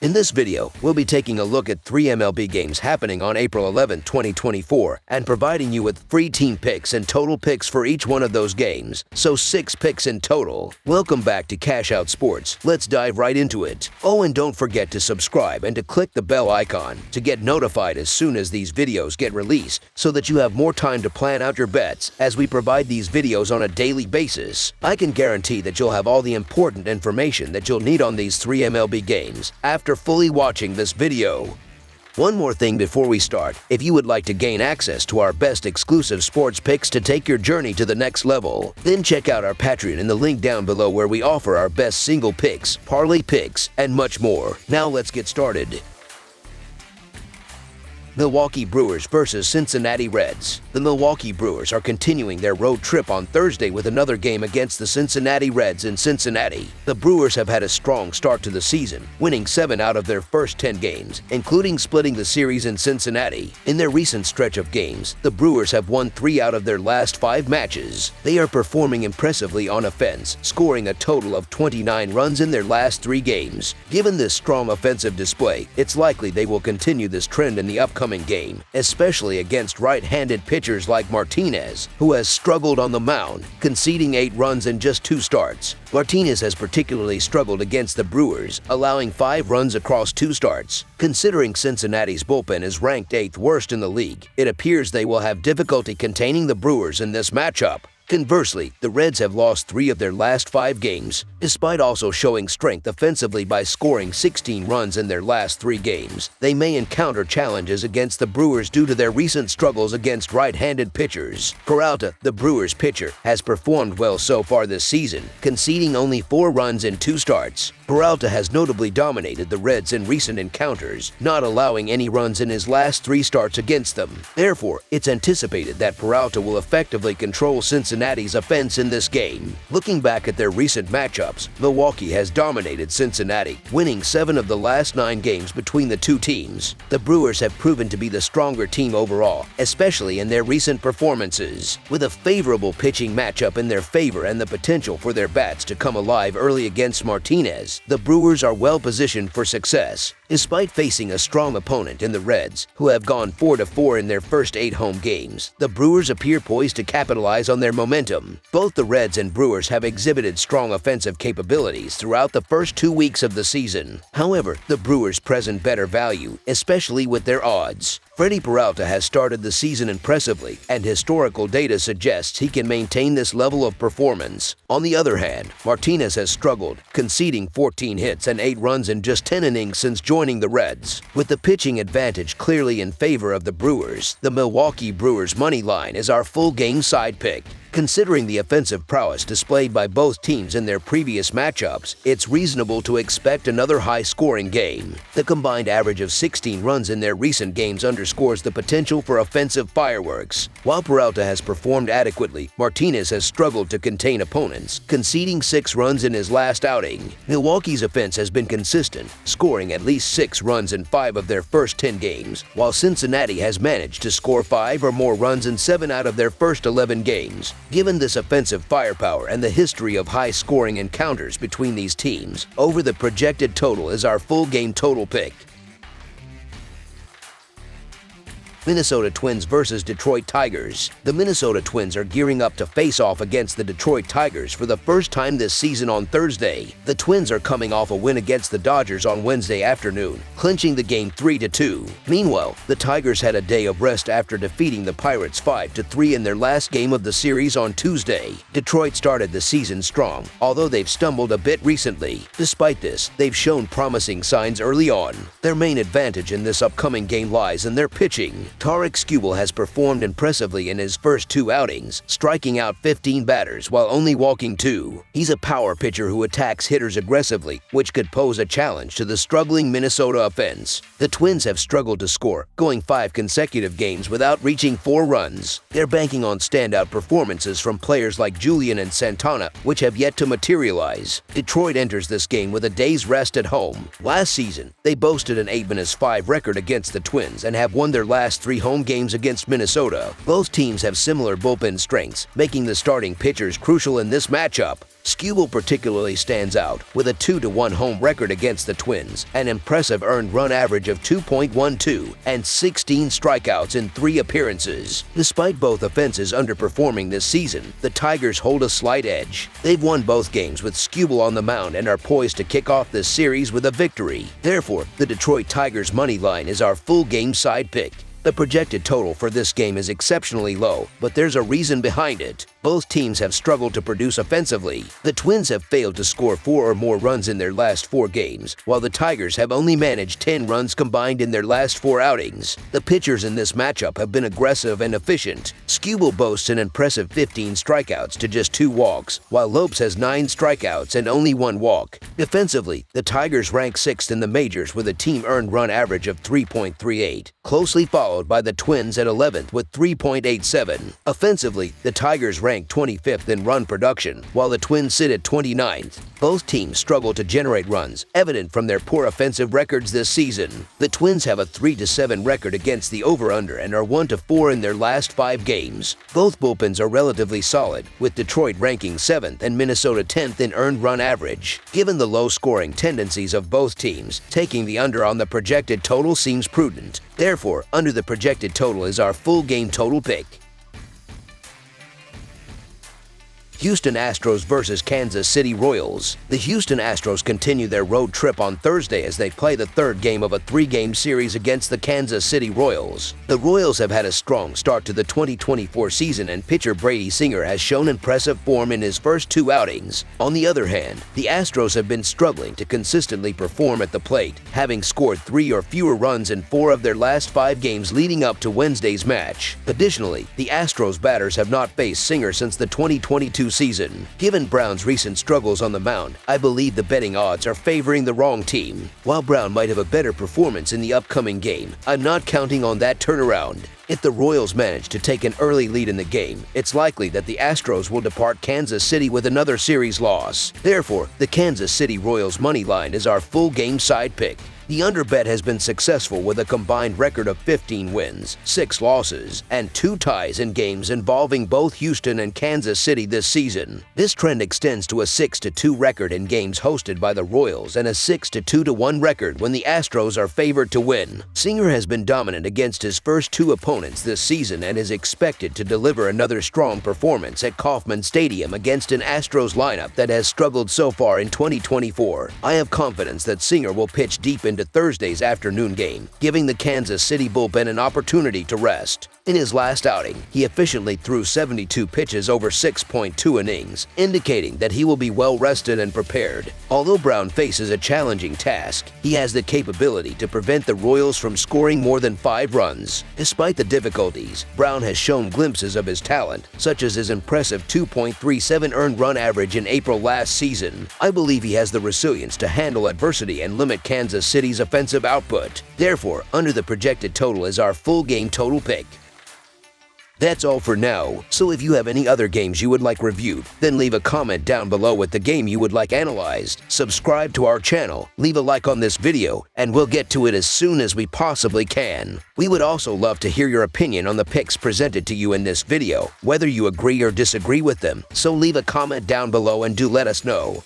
In this video, we'll be taking a look at 3 MLB games happening on April 11, 2024, and providing you with free team picks and total picks for each one of those games, so 6 picks in total. Welcome back to Cash Out Sports. Let's dive right into it. Oh, and don't forget to subscribe and to click the bell icon to get notified as soon as these videos get released, so that you have more time to plan out your bets as we provide these videos on a daily basis. I can guarantee that you'll have all the important information that you'll need on these 3 MLB games after fully watching this video. One more thing before we start, if you would like to gain access to our best exclusive sports picks to take your journey to the next level, then check out our Patreon in the link down below where we offer our best single picks, parlay picks, and much more. Now let's get started. Milwaukee Brewers versus Cincinnati Reds. The Milwaukee Brewers are continuing their road trip on Thursday with another game against the Cincinnati Reds in Cincinnati. The Brewers have had a strong start to the season, winning 7 out of their first 10 games, including splitting the series in Cincinnati. In their recent stretch of games, the Brewers have won 3 out of their last 5 matches. They are performing impressively on offense, scoring a total of 29 runs in their last 3 games. Given this strong offensive display, it's likely they will continue this trend in the upcoming game, especially against right-handed pitchers like Martinez, who has struggled on the mound, conceding 8 runs in just 2 starts. Martinez has particularly struggled against the Brewers, allowing 5 runs across 2 starts. Considering Cincinnati's bullpen is ranked 8th worst in the league, it appears they will have difficulty containing the Brewers in this matchup. Conversely, the Reds have lost 3 of their last 5 games, despite also showing strength offensively by scoring 16 runs in their last 3 games. They may encounter challenges against the Brewers due to their recent struggles against right-handed pitchers. Peralta, the Brewers pitcher, has performed well so far this season, conceding only 4 runs in 2 starts. Peralta has notably dominated the Reds in recent encounters, not allowing any runs in his last 3 starts against them. Therefore, it's anticipated that Peralta will effectively control Cincinnati's offense in this game. Looking back at their recent matchups, Milwaukee has dominated Cincinnati, winning 7 of the last 9 games between the two teams. The Brewers have proven to be the stronger team overall, especially in their recent performances. With a favorable pitching matchup in their favor and the potential for their bats to come alive early against Martinez, the Brewers are well positioned for success. Despite facing a strong opponent in the Reds, who have gone 4-4 in their first 8 home games, the Brewers appear poised to capitalize on their momentum. Both the Reds and Brewers have exhibited strong offensive capabilities throughout the first 2 weeks of the season. However, the Brewers present better value, especially with their odds. Freddie Peralta has started the season impressively, and historical data suggests he can maintain this level of performance. On the other hand, Martinez has struggled, conceding 14 hits and 8 runs in just 10 innings since joining the Reds. With the pitching advantage clearly in favor of the Brewers, the Milwaukee Brewers money line is our full game side pick. Considering the offensive prowess displayed by both teams in their previous matchups, it's reasonable to expect another high-scoring game. The combined average of 16 runs in their recent games underscores the potential for offensive fireworks. While Peralta has performed adequately, Martinez has struggled to contain opponents, conceding 6 runs in his last outing. Milwaukee's offense has been consistent, scoring at least 6 runs in 5 of their first 10 games, while Cincinnati has managed to score 5 or more runs in 7 out of their first 11 games. Given this offensive firepower and the history of high-scoring encounters between these teams, over the projected total is our full game total pick. Minnesota Twins versus Detroit Tigers. The Minnesota Twins are gearing up to face off against the Detroit Tigers for the first time this season on Thursday. The Twins are coming off a win against the Dodgers on Wednesday afternoon, clinching the game 3-2. Meanwhile, the Tigers had a day of rest after defeating the Pirates 5-3 in their last game of the series on Tuesday. Detroit started the season strong, although they've stumbled a bit recently. Despite this, they've shown promising signs early on. Their main advantage in this upcoming game lies in their pitching. Tarik Skubal has performed impressively in his first 2 outings, striking out 15 batters while only walking 2. He's a power pitcher who attacks hitters aggressively, which could pose a challenge to the struggling Minnesota offense. The Twins have struggled to score, going 5 consecutive games without reaching 4 runs. They're banking on standout performances from players like Julian and Santana, which have yet to materialize. Detroit enters this game with a day's rest at home. Last season, they boasted an 8-5 record against the Twins and have won their last 3 home games against Minnesota. Both teams have similar bullpen strengths, making the starting pitchers crucial in this matchup. Skubal particularly stands out with a 2-1 home record against the Twins, an impressive earned run average of 2.12, and 16 strikeouts in 3 appearances. Despite both offenses underperforming this season, the Tigers hold a slight edge. They've won both games with Skubal on the mound and are poised to kick off this series with a victory. Therefore, the Detroit Tigers money line is our full game side pick. The projected total for this game is exceptionally low, but there's a reason behind it. Both teams have struggled to produce offensively. The Twins have failed to score 4 or more runs in their last 4 games, while the Tigers have only managed 10 runs combined in their last 4 outings. The pitchers in this matchup have been aggressive and efficient. Skubal boasts an impressive 15 strikeouts to just 2 walks, while Lopes has 9 strikeouts and only 1 walk. Defensively, the Tigers rank 6th in the majors with a team earned run average of 3.38, closely followed by the Twins at 11th with 3.87. Offensively, the Tigers rank 25th in run production, while the Twins sit at 29th. Both teams struggle to generate runs, evident from their poor offensive records this season. The Twins have a 3-7 record against the over-under and are 1-4 in their last 5 games. Both bullpens are relatively solid, with Detroit ranking 7th and Minnesota 10th in earned run average. Given the low-scoring tendencies of both teams, taking the under on the projected total seems prudent. Therefore, under the projected total is our full game total pick. Houston Astros versus Kansas City Royals. The Houston Astros continue their road trip on Thursday as they play the 3rd game of a 3-game series against the Kansas City Royals. The Royals have had a strong start to the 2024 season, and pitcher Brady Singer has shown impressive form in his first 2 outings. On the other hand, the Astros have been struggling to consistently perform at the plate, having scored 3 or fewer runs in 4 of their last 5 games leading up to Wednesday's match. Additionally, the Astros batters have not faced Singer since the 2022 season. Given Brown's recent struggles on the mound, I believe the betting odds are favoring the wrong team. While Brown might have a better performance in the upcoming game, I'm not counting on that turnaround. If the Royals manage to take an early lead in the game, it's likely that the Astros will depart Kansas City with another series loss. Therefore, the Kansas City Royals money line is our full game side pick. The underbet has been successful with a combined record of 15 wins, 6 losses, and 2 ties in games involving both Houston and Kansas City this season. This trend extends to a 6-2 record in games hosted by the Royals and a 6-2-1 record when the Astros are favored to win. Singer has been dominant against his first 2 opponents this season and is expected to deliver another strong performance at Kauffman Stadium against an Astros lineup that has struggled so far in 2024. I have confidence that Singer will pitch deep into Thursday's afternoon game, giving the Kansas City bullpen an opportunity to rest. In his last outing, he efficiently threw 72 pitches over 6.2 innings, indicating that he will be well rested and prepared. Although Brown faces a challenging task, he has the capability to prevent the Royals from scoring more than 5 runs. Despite the difficulties, Brown has shown glimpses of his talent, such as his impressive 2.37 earned run average in April last season. I believe he has the resilience to handle adversity and limit Kansas City's offensive output. Therefore, under the projected total is our full game total pick. That's all for now, so if you have any other games you would like reviewed, then leave a comment down below with the game you would like analyzed. Subscribe to our channel, leave a like on this video, and we'll get to it as soon as we possibly can. We would also love to hear your opinion on the picks presented to you in this video, whether you agree or disagree with them, so leave a comment down below and do let us know.